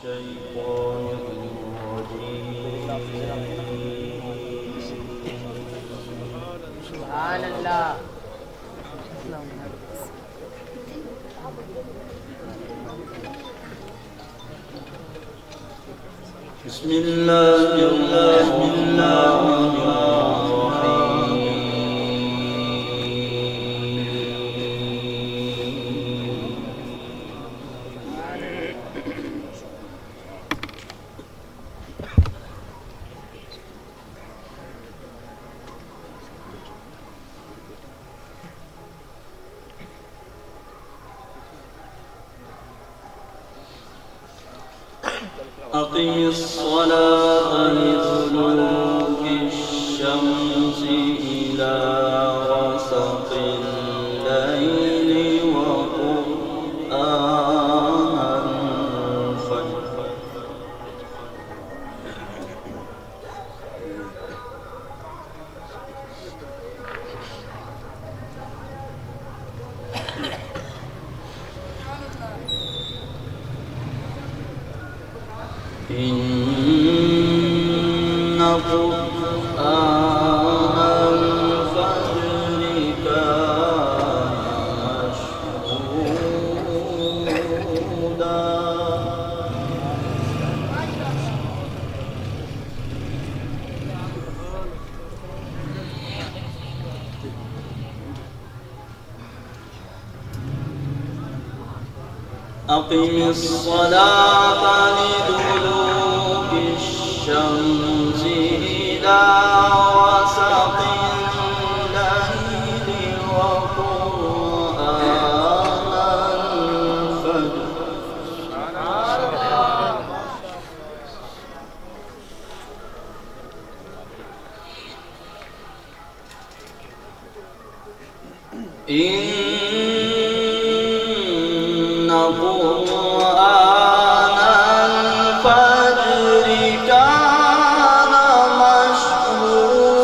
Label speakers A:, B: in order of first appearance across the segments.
A: سبحان الله.
B: بسم الله الرحمن الرحيم. أقم الصلاة لدلوك الشمس إلى غسق الليل وقرآن الفجر إن قرآن الفجر كان مشهودا أقم الصلاة لدلوك الشمس إلى غسق الليل وقرآن الفجر إن قرآن الفجر كان مشهودا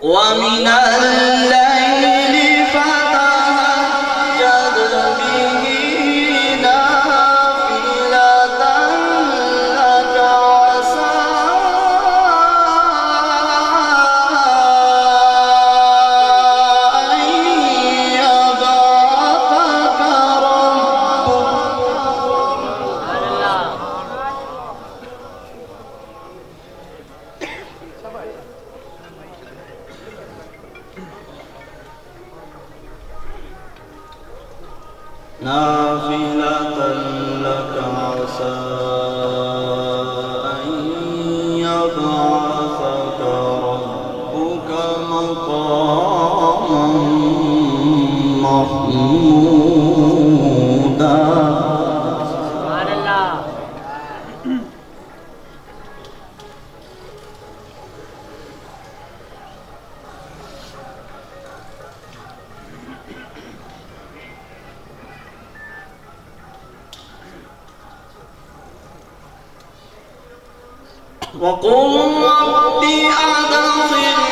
B: ومن الليل فتهجد به نافلة لك عسى أن يبعثك نافلة لك عسى أن يبعثك ربك مقاما محمودا
A: سبحان الله.
B: وقل رب أدخلني